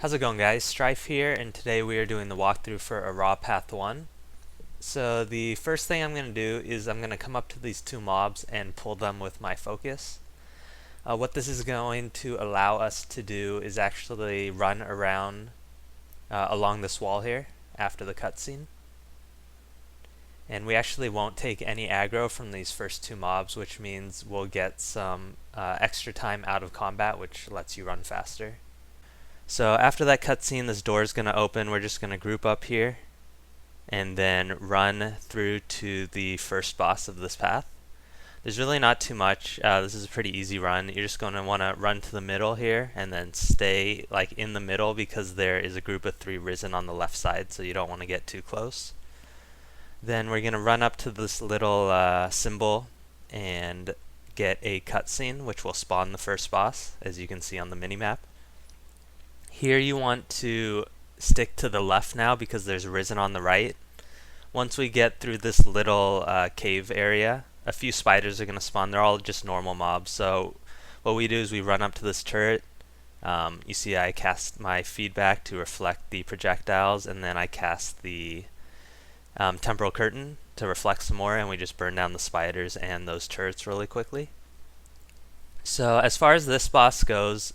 How's it going, guys? Strife here, and today we are doing the walkthrough for Arah Path 1. So the first thing I'm going to do is I'm going to come up to these two mobs and pull them with my focus. What this is going to allow us to do is actually run around along this wall here after the cutscene. And we actually won't take any aggro from these first two mobs, which means we'll get some extra time out of combat, which lets you run faster. So after that cutscene, this door is going to open. We're just going to group up here and then run through to the first boss of this path. There's really not too much. This is a pretty easy run. You're just going to want to run to the middle here and then stay like in the middle because there is a group of 3 risen on the left side, so you don't want to get too close. Then we're going to run up to this little symbol and get a cutscene, which will spawn the first boss, as you can see on the minimap. Here you want to stick to the left now because there's risen on the right. Once we get through this little cave area, a few spiders are going to spawn. They're all just normal mobs. So what we do is we run up to this turret. You see I cast my feedback to reflect the projectiles, and then I cast the temporal curtain to reflect some more, and we just burn down the spiders and those turrets really quickly. So as far as this boss goes,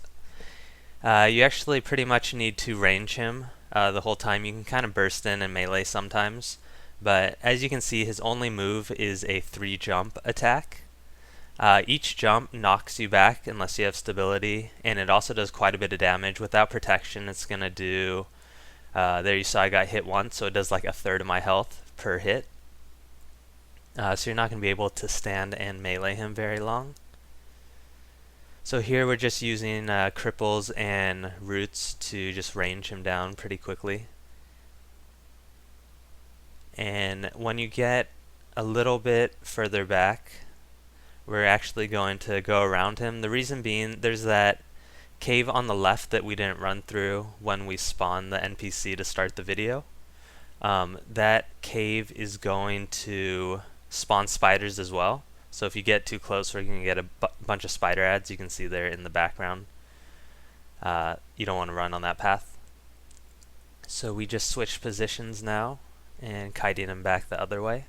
you actually pretty much need to range him the whole time. You can kind of burst in and melee sometimes, but as you can see, his only move is a 3 jump attack. Each jump knocks you back unless you have stability, and it also does quite a bit of damage. Without protection, it's going to do, there you saw I got hit once, so it does like 1/3 of my health per hit. So you're not going to be able to stand and melee him very long. So here we're just using cripples and roots to just range him down pretty quickly. And when you get a little bit further back, we're actually going to go around him. The reason being, there's that cave on the left that we didn't run through when we spawned the NPC to start the video. That cave is going to spawn spiders as well. So if you get too close, we're going to get a bunch of spider ads. You can see there in the background. You don't want to run on that path. So we just switch positions now and kiting him back the other way.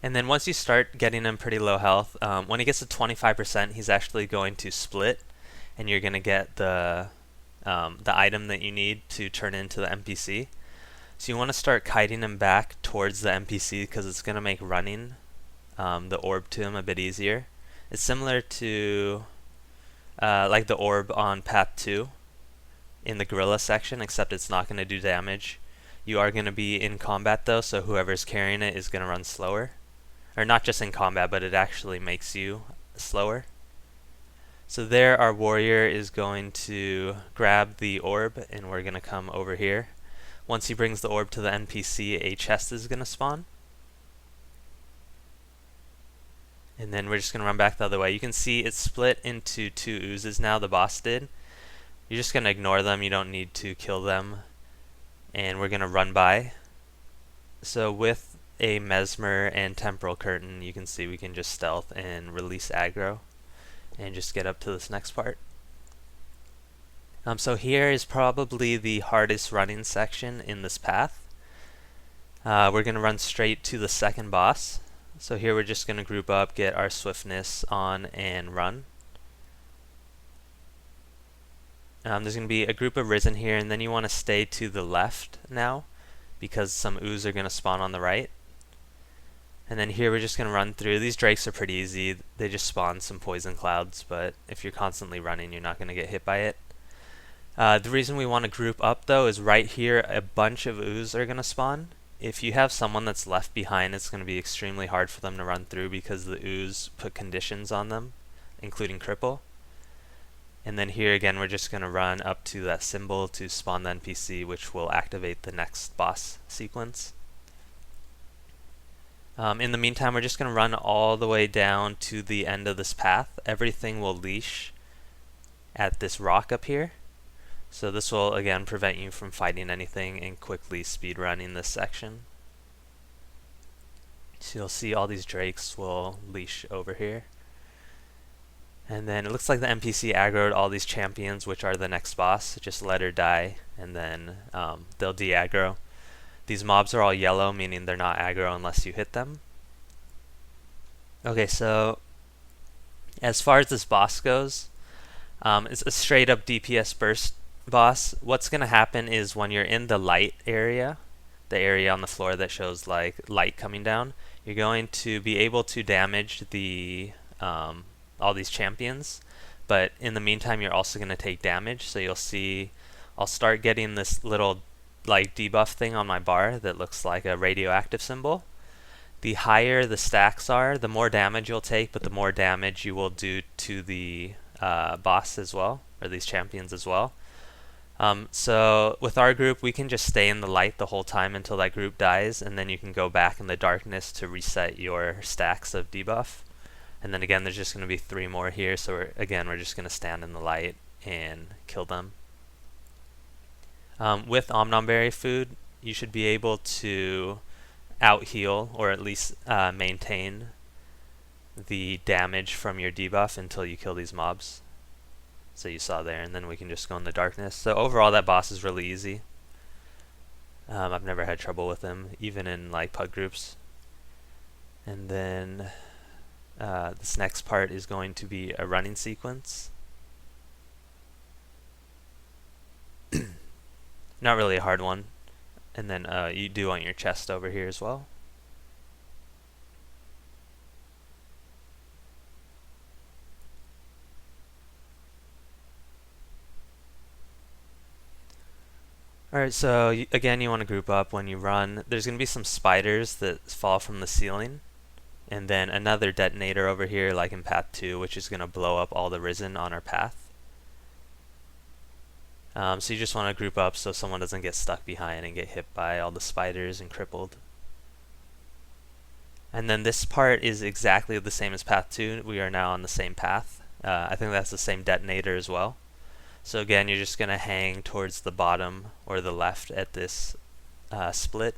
And then once you start getting him pretty low health, when he gets to 25%, he's actually going to split, and you're going to get the item that you need to turn into the NPC. So you want to start kiting him back towards the NPC because it's going to make running the orb to him a bit easier. It's similar to like the orb on Path 2 in the gorilla section, except it's not going to do damage. You are going to be in combat though, so whoever's carrying it is going to run slower. Or not just in combat, but it actually makes you slower. So there our warrior is going to grab the orb, and we're going to come over here. Once he brings the orb to the NPC, a chest is going to spawn. And then we're just going to run back the other way. You can see it's split into 2 oozes now, the boss did. You're just going to ignore them, you don't need to kill them. And we're going to run by. So with a Mesmer and temporal curtain, you can see we can just stealth and release aggro and just get up to this next part. So here is probably the hardest running section in this path. We're going to run straight to the second boss. So here we're just going to group up, get our swiftness on, and run. There's going to be a group of risen here, and then you want to stay to the left now because some ooze are going to spawn on the right. And then here we're just going to run through. These drakes are pretty easy. They just spawn some poison clouds, but if you're constantly running, you're not going to get hit by it. The reason we want to group up though is right here a bunch of ooze are going to spawn. If you have someone that's left behind, it's going to be extremely hard for them to run through because the ooze put conditions on them, including cripple. And then here again we're just going to run up to that symbol to spawn the NPC, which will activate the next boss sequence. In the meantime, we're just going to run all the way down to the end of this path. Everything will leash at this rock up here. So this will again prevent you from fighting anything and quickly speed running this section. So you'll see all these drakes will leash over here. And then it looks like the NPC aggroed all these champions, which are the next boss. Just let her die, and then they'll de-aggro. These mobs are all yellow, meaning they're not aggro unless you hit them. Okay, so as far as this boss goes, it's a straight up DPS burst boss. What's going to happen is when you're in the light area, the area on the floor that shows like light coming down, you're going to be able to damage the all these champions, but in the meantime you're also going to take damage. So you'll see I'll start getting this little like debuff thing on my bar that looks like a radioactive symbol. The higher the stacks are, the more damage you'll take, but the more damage you will do to the boss as well, or these champions as well. So with our group, we can just stay in the light the whole time until that group dies, and then you can go back in the darkness to reset your stacks of debuff. And then again, there's just going to be 3 more here, so we're just going to stand in the light and kill them. With Omnomberry food, you should be able to out-heal, or at least maintain the damage from your debuff until you kill these mobs. So you saw there, and then we can just go in the darkness. So overall, that boss is really easy. I've never had trouble with him, even in like pug groups. And then this next part is going to be a running sequence. Not really a hard one. And then you do want your chest over here as well. Alright, so again, you want to group up when you run. There's going to be some spiders that fall from the ceiling, and then another detonator over here like in path 2, which is going to blow up all the risen on our path. So you just want to group up so someone doesn't get stuck behind and get hit by all the spiders and crippled. And then this part is exactly the same as path 2. We are now on the same path. I think that's the same detonator as well. So again, you're just going to hang towards the bottom or the left at this split.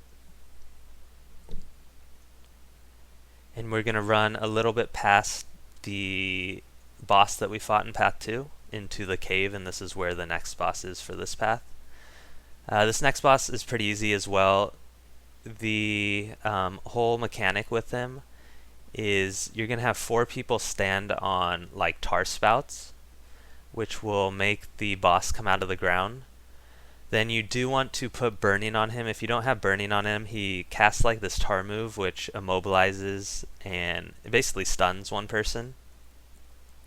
And we're going to run a little bit past the boss that we fought in path 2 into the cave, and this is where the next boss is for this path. This next boss is pretty easy as well. The whole mechanic with him is you're going to have 4 people stand on like tar spouts, which will make the boss come out of the ground. Then you do want to put burning on him. If you don't have burning on him, he casts like this tar move which immobilizes and it basically stuns one person.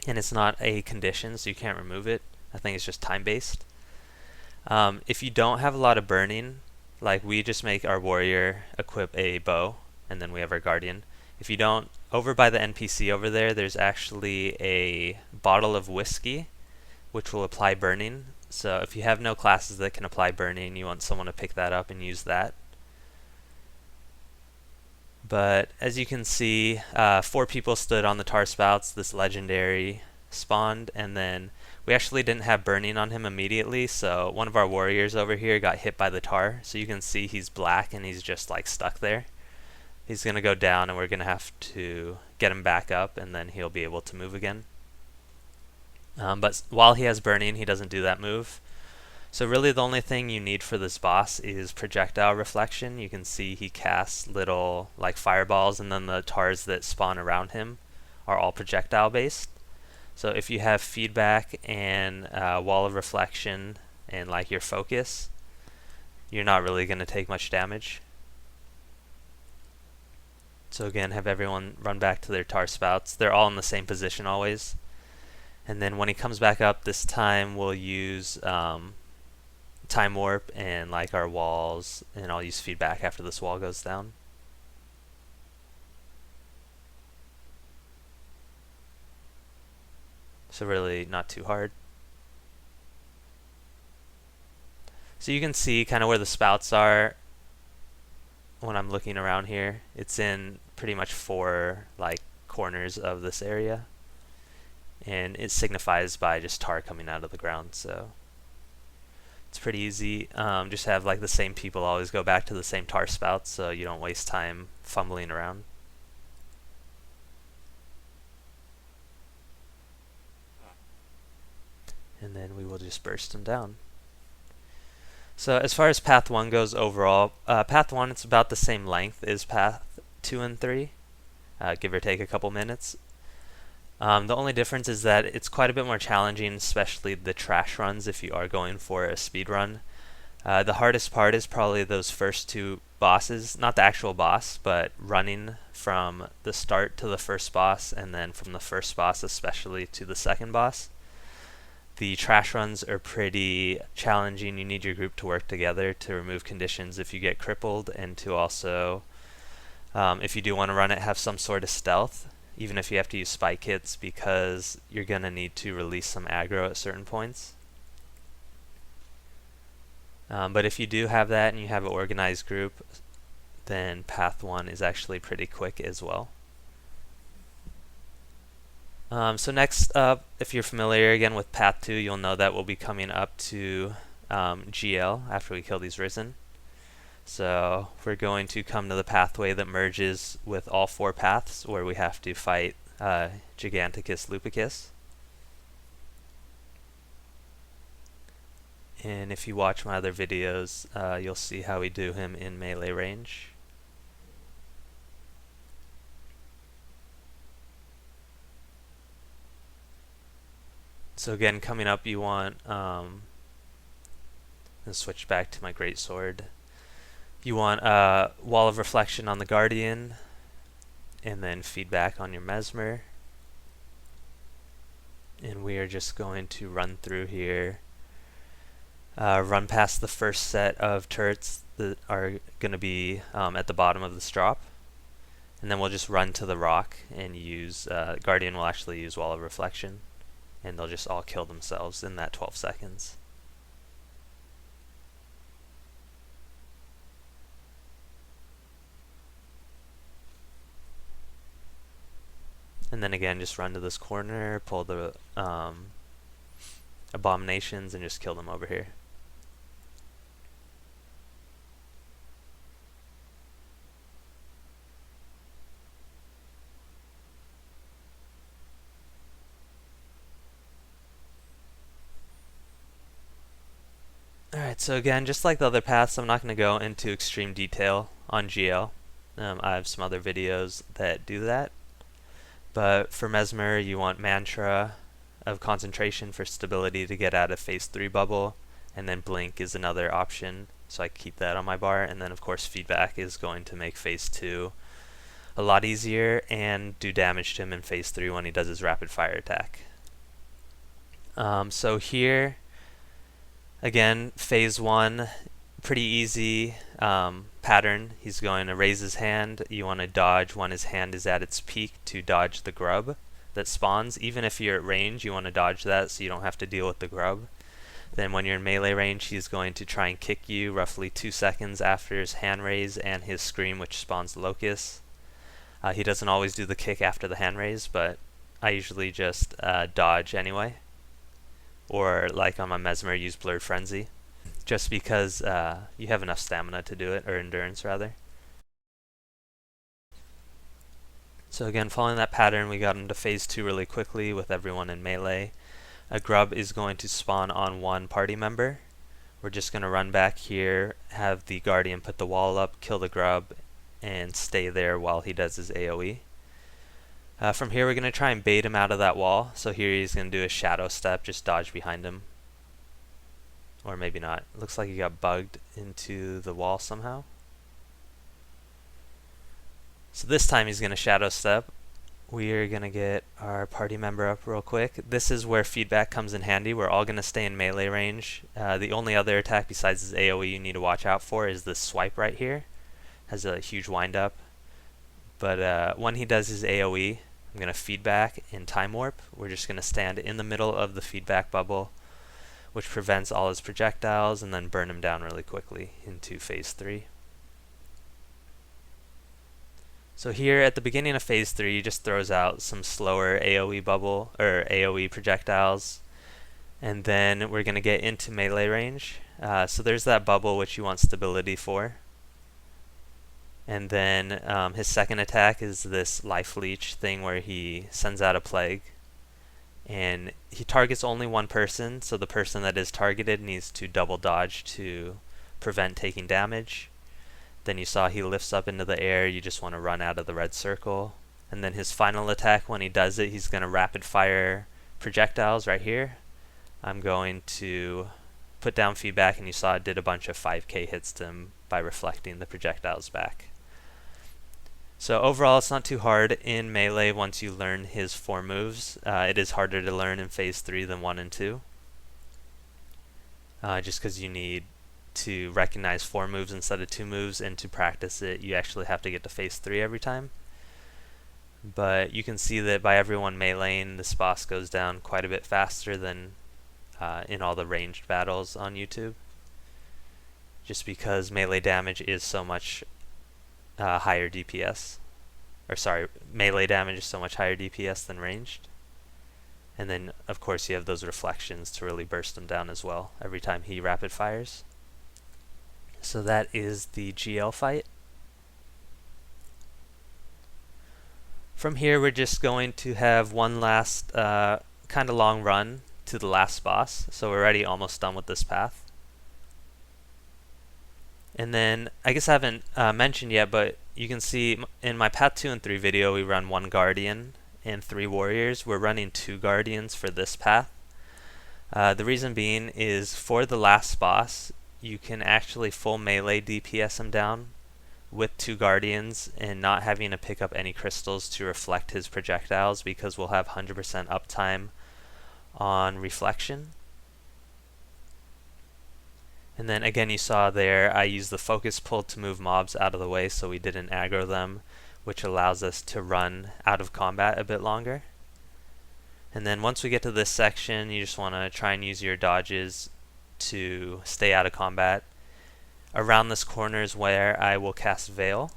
And it's not a condition, so you can't remove it. I think it's just time based. If you don't have a lot of burning, like we just make our warrior equip a bow, and then we have our guardian. If you don't, over by the NPC over there, there's actually a bottle of whiskey which will apply burning. So if you have no classes that can apply burning, you want someone to pick that up and use that. But as you can see, 4 people stood on the tar spouts. This legendary spawned, and then we actually didn't have burning on him immediately, so one of our warriors over here got hit by the tar. So you can see he's black and he's just like stuck there. He's going to go down and we're going to have to get him back up, and then he'll be able to move again. But while he has burning, he doesn't do that move. So really the only thing you need for this boss is projectile reflection. You can see he casts little like fireballs, and then the tars that spawn around him are all projectile based. So if you have feedback and wall of reflection and like your focus, you're not really going to take much damage. So again, have everyone run back to their tar spouts. They're all in the same position always. And then when he comes back up, this time we'll use time warp and like our walls, and I'll use feedback after this wall goes down. So really not too hard. So you can see kind of where the spouts are when I'm looking around here. It's in pretty much 4 like corners of this area, and it signifies by just tar coming out of the ground. So it's pretty easy. Just have like the same people always go back to the same tar spouts, so you don't waste time fumbling around. and then we will just burst them down. So as far as path 1 goes overall, path 1 it's about the same length as path 2 and 3, give or take a couple minutes. The only difference is that it's quite a bit more challenging, especially the trash runs if you are going for a speed run. The hardest part is probably those first two bosses, not the actual boss, but running from the start to the first boss, and then from the first boss especially to the second boss. The trash runs are pretty challenging. You need your group to work together to remove conditions if you get crippled, and to also, if you do want to run it, have some sort of stealth, even if you have to use spike hits, because you're going to need to release some aggro at certain points. But if you do have that and you have an organized group, then path 1 is actually pretty quick as well. So next up, if you're familiar again with path 2, you'll know that we'll be coming up to GL after we kill these Risen. So we're going to come to the pathway that merges with all 4 paths, where we have to fight Giganticus Lupicus. And if you watch my other videos, you'll see how we do him in melee range. So again, coming up, you want, and switch back to my greatsword. You want Wall of Reflection on the Guardian, and then feedback on your Mesmer. And we are just going to run through here, run past the first set of turrets that are going to be at the bottom of this drop. And then we'll just run to the rock and use, Guardian will actually use Wall of Reflection, and they'll just all kill themselves in that 12 seconds. And then again, just run to this corner, pull the abominations, and just kill them over here. Alright, so again, just like the other paths, I'm not going to go into extreme detail on GL. I have some other videos that do that. But for Mesmer, you want Mantra of Concentration for stability to get out of phase 3 bubble, and then Blink is another option, so I keep that on my bar. And then of course feedback is going to make phase 2 a lot easier and do damage to him in phase 3 when he does his rapid fire attack. So here, again, phase 1, pretty easy pattern. He's going to raise his hand. You want to dodge when his hand is at its peak to dodge the grub that spawns. Even if you're at range, you want to dodge that so you don't have to deal with the grub. Then when you're in melee range, he's going to try and kick you roughly 2 seconds after his hand raise and his scream, which spawns the locust. He doesn't always do the kick after the hand raise, but I usually just dodge anyway. Or like on my Mesmer, use Blurred Frenzy, just because you have enough stamina to do it, or endurance rather. So again, following that pattern, we got into phase 2 really quickly with everyone in melee. A grub is going to spawn on one party member. We're just going to run back here, have the Guardian put the wall up, kill the grub, and stay there while he does his AoE. From here, we're going to try and bait him out of that wall. So here he's going to do a shadow step, just dodge behind him. Or maybe not. It looks like he got bugged into the wall somehow. So this time he's going to shadow step. We are going to get our party member up real quick. This is where feedback comes in handy. We're all going to stay in melee range. The only other attack besides his AoE you need to watch out for is this swipe right here. Has a huge wind up. But when he does his AoE, I'm going to feedback in time warp. We're just going to stand in the middle of the feedback bubble, which prevents all his projectiles, and then burn him down really quickly into phase 3. So here at the beginning of phase 3, he just throws out some slower AoE bubble or AoE projectiles, and then we're going to get into melee range. So there's that bubble which you want stability for. And then his second attack is this life leech thing where he sends out a plague. and he targets only one person, so the person that is targeted needs to double dodge to prevent taking damage. Then you saw he lifts up into the air, you just want to run out of the red circle. And then his final attack, when he does it, he's going to rapid fire projectiles right here. I'm going to put down feedback, and you saw it did a bunch of 5k hits to him by reflecting the projectiles back. So overall, it's not too hard in melee once you learn his 4 moves. It is harder to learn in phase 3 than 1 and 2. Just because you need to recognize 4 moves instead of 2 moves, and to practice it, you actually have to get to phase 3 every time. But you can see that by everyone meleeing, this boss goes down quite a bit faster than in all the ranged battles on YouTube. Just because melee damage is so much higher DPS. Or sorry, melee damage is so much higher DPS than ranged. And then, of course, you have those reflections to really burst them down as well every time he rapid fires. So that is the GL fight. From here, we're just going to have one last kind of long run to the last boss. So we're already almost done with this path. And then, I guess I haven't mentioned yet, but you can see in my Path 2 and 3 video, we run 1 Guardian and 3 Warriors. We're running 2 Guardians for this path. The reason being is for the last boss, you can actually full melee DPS him down with 2 Guardians and not having to pick up any crystals to reflect his projectiles, because we'll have 100% uptime on reflection. And then again, you saw there I used the focus pull to move mobs out of the way so we didn't aggro them, which allows us to run out of combat a bit longer. And then once we get to this section, you just want to try and use your dodges to stay out of combat. Around this corner is where I will cast Veil.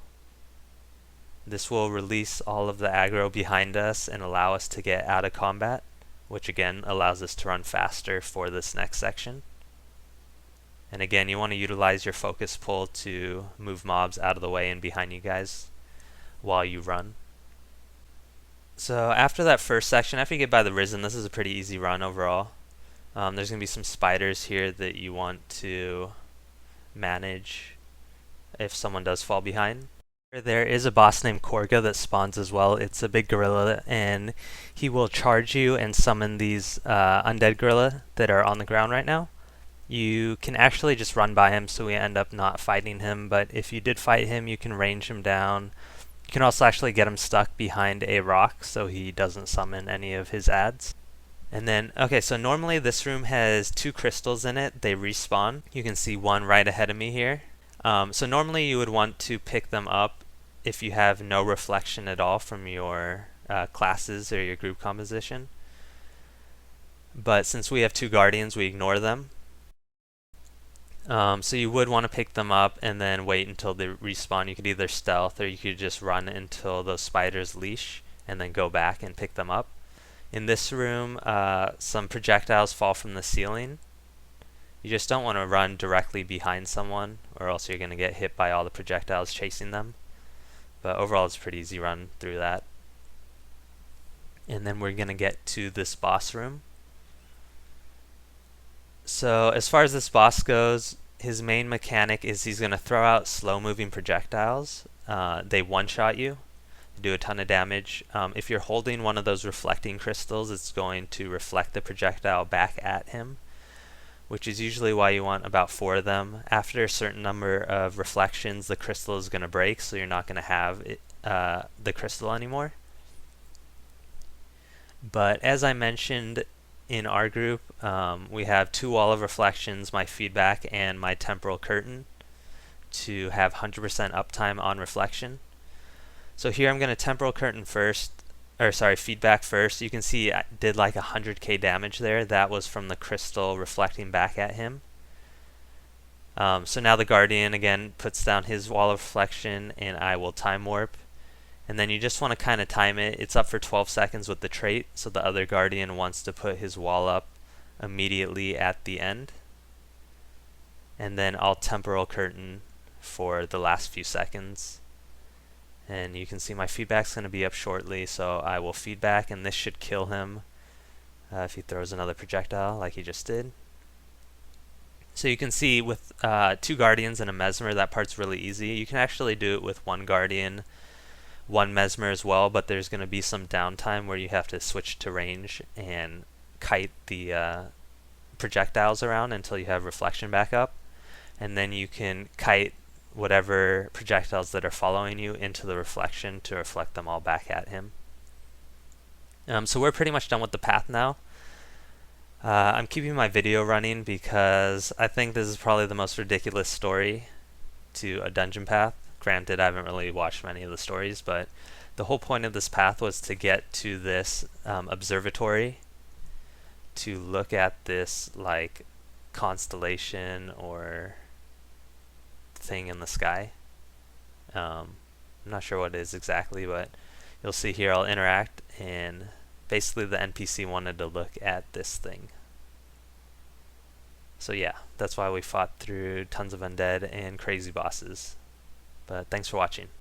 This will release all of the aggro behind us and allow us to get out of combat, which again allows us to run faster for this next section. And again, you want to utilize your focus pull to move mobs out of the way and behind you guys while you run. So after that first section, after you get by the Risen, this is a pretty easy run overall. There's going to be some spiders here that you want to manage if someone does fall behind. There is a boss named Korga that spawns as well. It's a big gorilla, and he will charge you and summon these undead gorilla that are on the ground right now. You can actually just run by him, so we end up not fighting him, but if you did fight him, you can range him down. You can also actually get him stuck behind a rock so he doesn't summon any of his adds. And then, okay, so normally this room has 2 crystals in it. They respawn. You can see one right ahead of me here. So normally you would want to pick them up if you have no reflection at all from your classes or your group composition. But since we have 2 guardians, we ignore them. So you would want to pick them up and then wait until they respawn. You could either stealth or you could just run until those spiders leash and then go back and pick them up. In this room, some projectiles fall from the ceiling. You just don't want to run directly behind someone, or else you're going to get hit by all the projectiles chasing them. But overall, it's a pretty easy run through that. And then we're going to get to this boss room. So as far as this boss goes, his main mechanic is he's going to throw out slow-moving projectiles. They one-shot you, do a ton of damage. If you're holding one of those reflecting crystals, it's going to reflect the projectile back at him, which is usually why you want about 4 of them. After a certain number of reflections, the crystal is going to break, so you're not going to have it, the crystal anymore. But as I mentioned in our group, we have 2 wall of reflections, my feedback, and my temporal curtain to have 100% uptime on reflection. So here I'm going to temporal curtain first, or sorry, feedback first. You can see I did like 100k damage there. That was from the crystal reflecting back at him. So now the Guardian again puts down his wall of reflection, and I will time warp. And then you just want to kind of time it. It's up for 12 seconds with the trait, so the other Guardian wants to put his wall up immediately at the end. And then I'll temporal curtain for the last few seconds. And you can see my feedback's going to be up shortly, so I will feedback, and this should kill him if he throws another projectile like he just did. So you can see with 2 Guardians and a Mesmer, that part's really easy. You can actually do it with 1 Guardian, 1 Mesmer as well, but there's going to be some downtime where you have to switch to range and kite the projectiles around until you have reflection back up. And then you can kite whatever projectiles that are following you into the reflection to reflect them all back at him. So we're pretty much done with the path now. I'm keeping my video running because I think this is probably the most ridiculous story to a dungeon path. Granted, I haven't really watched many of the stories, but the whole point of this path was to get to this observatory to look at this like constellation or thing in the sky. I'm not sure what it is exactly, but you'll see here I'll interact, and basically the NPC wanted to look at this thing. So yeah, that's why we fought through tons of undead and crazy bosses. But thanks for watching.